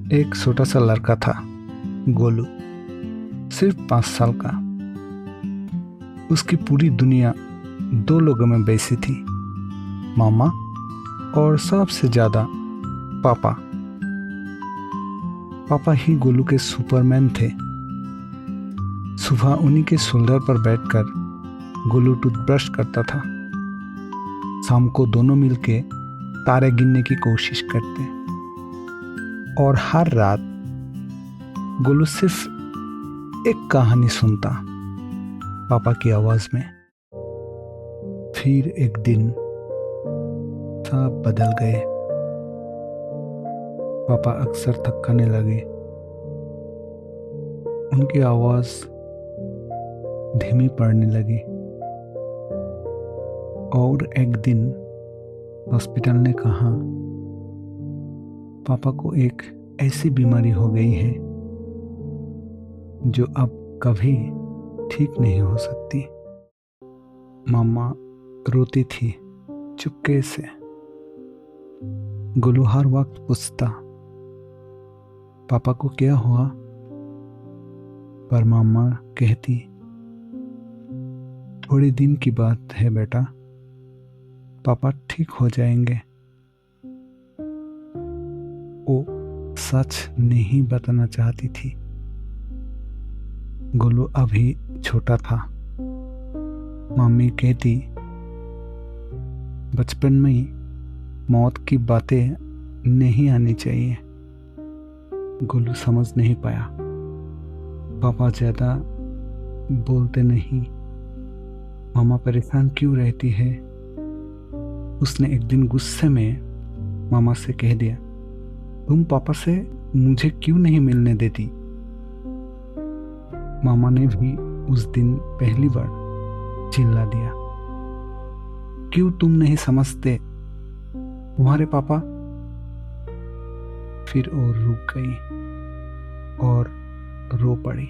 एक छोटा सा लड़का था, गोलू, सिर्फ 5 साल का। उसकी पूरी दुनिया 2 लोगों में बसी थी, मामा और सबसे ज्यादा पापा। पापा ही गोलू के सुपरमैन थे। सुबह उन्हीं के शोल्डर पर बैठकर गोलू टूथब्रश करता था। शाम को दोनों मिलके तारे गिनने की कोशिश करते और हर रात गोलू सिर्फ एक कहानी सुनता पापा की आवाज में। फिर एक दिन सब बदल गए। पापा अक्सर थकने लगे। उनकी आवाज धीमी पड़ने लगी और एक दिन हॉस्पिटल ने कहा, पापा को एक ऐसी बीमारी हो गई है जो अब कभी ठीक नहीं हो सकती। मामा रोती थी चुपके से। गोलू हर वक्त पूछता, पापा को क्या हुआ? पर मामा कहती, थोड़े दिन की बात है बेटा, पापा ठीक हो जाएंगे। वो सच नहीं बताना चाहती थी। गोलू अभी छोटा था। मम्मी कहती, बचपन में ही मौत की बातें नहीं आनी चाहिए। गोलू समझ नहीं पाया। पापा ज्यादा बोलते नहीं, मामा परेशान क्यों रहती है? उसने एक दिन गुस्से में मामा से कह दिया, तुम पापा से मुझे क्यों नहीं मिलने देती? मामा ने भी उस दिन पहली बार चिल्ला दिया, क्यों तुम नहीं समझते तुम्हारे पापा? फिर वो रुक गई और रो पड़ी।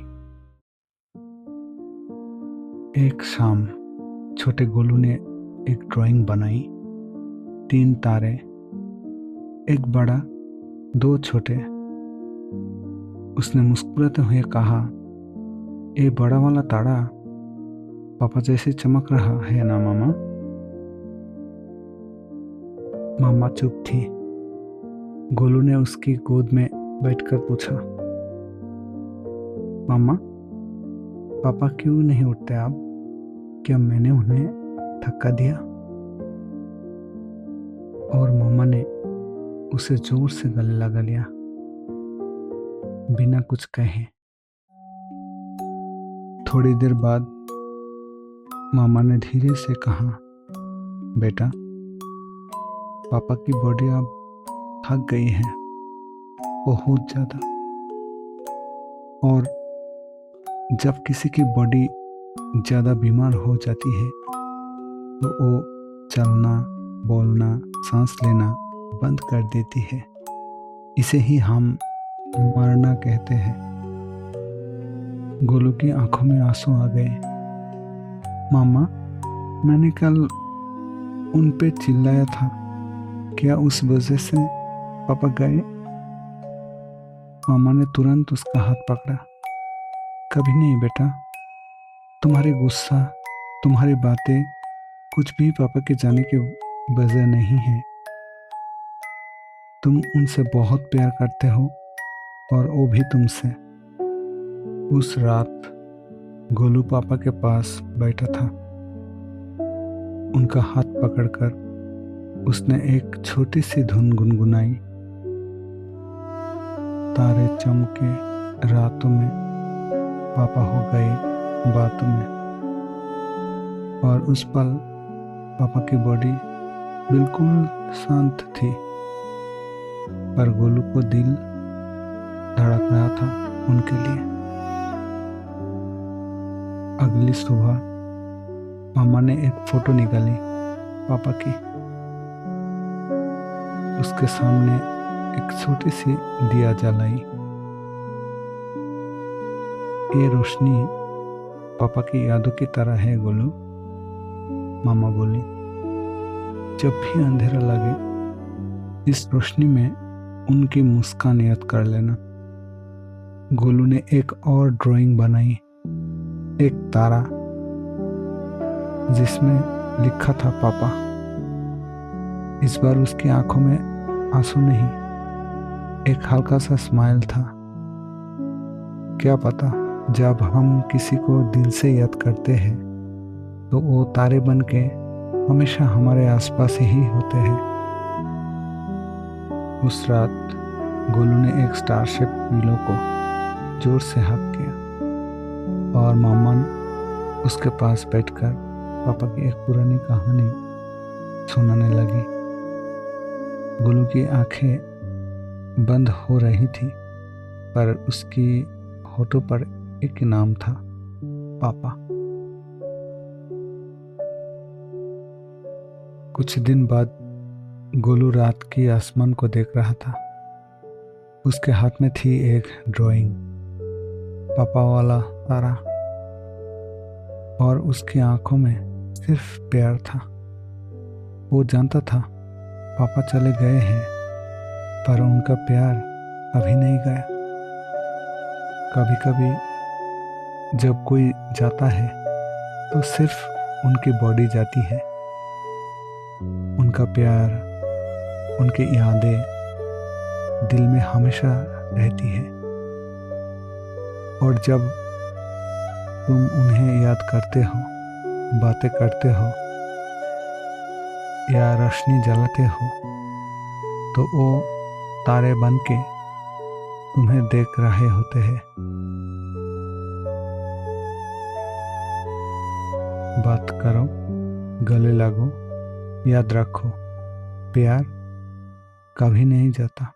एक शाम छोटे गोलू ने एक ड्राइंग बनाई। 3 तारे, एक बड़ा 2 छोटे। उसने मुस्कुराते हुए कहा, ये बड़ा वाला तारा पापा जैसे चमक रहा है ना मामा? मामा चुप थी। गोलू ने उसकी गोद में बैठकर पूछा, मामा पापा क्यों नहीं उठते अब? क्या मैंने उन्हें धक्का दिया? और मामा ने उसे जोर से गले लगा लिया बिना कुछ कहे। थोड़ी देर बाद मामा ने धीरे से कहा, बेटा पापा की बॉडी अब थक गई है बहुत ज्यादा, और जब किसी की बॉडी ज्यादा बीमार हो जाती है तो वो चलना, बोलना, सांस लेना बंद कर देती है। इसे ही हम मरना कहते हैं। गोलू की आंखों में आंसू आ गए। मामा, मैंने कल उन पे चिल्लाया था, क्या उस वजह से पापा गए? मामा ने तुरंत उसका हाथ पकड़ा। कभी नहीं बेटा, तुम्हारे गुस्सा, तुम्हारी बातें कुछ भी पापा के जाने की वजह नहीं है। तुम उनसे बहुत प्यार करते हो और वो भी तुमसे। उस रात गोलू पापा के पास बैठा था। उनका हाथ पकड़कर उसने एक छोटी सी धुन गुनगुनाई। तारे चमके रातों में, पापा हो गए बातों में। और उस पल पापा की बॉडी बिल्कुल शांत थी, पर गोलू को दिल धड़क रहा था उनके लिए। अगली सुबह मामा ने एक फोटो निकाली पापा की। उसके सामने एक छोटी सी दिया जलाई। ये रोशनी पापा की यादों की तरह है गोलू, मामा बोली। जब भी अंधेरा लगे, इस रोशनी में उनकी मुस्कान याद कर लेना। गोलू ने एक और ड्राइंग बनाई, एक तारा जिसमें लिखा था पापा। इस बार उसकी आंखों में आंसू नहीं, एक हल्का सा स्माइल था। क्या पता जब हम किसी को दिल से याद करते हैं तो वो तारे बन के हमेशा हमारे आसपास ही होते हैं। उस रात गोलू ने एक स्टार शेप पिलो को जोर से हक किया और मामा उसके पास बैठकर पापा की एक पुरानी कहानी सुनाने लगी। गोलू की आंखें बंद हो रही थी, पर उसकी होठों पर एक नाम था, पापा। कुछ दिन बाद गोलू रात की आसमान को देख रहा था। उसके हाथ में थी एक ड्राइंग, पापा वाला तारा, और उसकी आंखों में सिर्फ प्यार था। वो जानता था पापा चले गए हैं, पर उनका प्यार कभी नहीं गया। कभी कभी जब कोई जाता है तो सिर्फ उनकी बॉडी जाती है, उनका प्यार, उनकी यादें दिल में हमेशा रहती है। और जब तुम उन्हें याद करते हो, बातें करते हो या रोशनी जलाते हो, तो वो तारे बन के तुम्हें देख रहे होते हैं। बात करो, गले लगो, याद रखो, प्यार कभी नहीं जाता।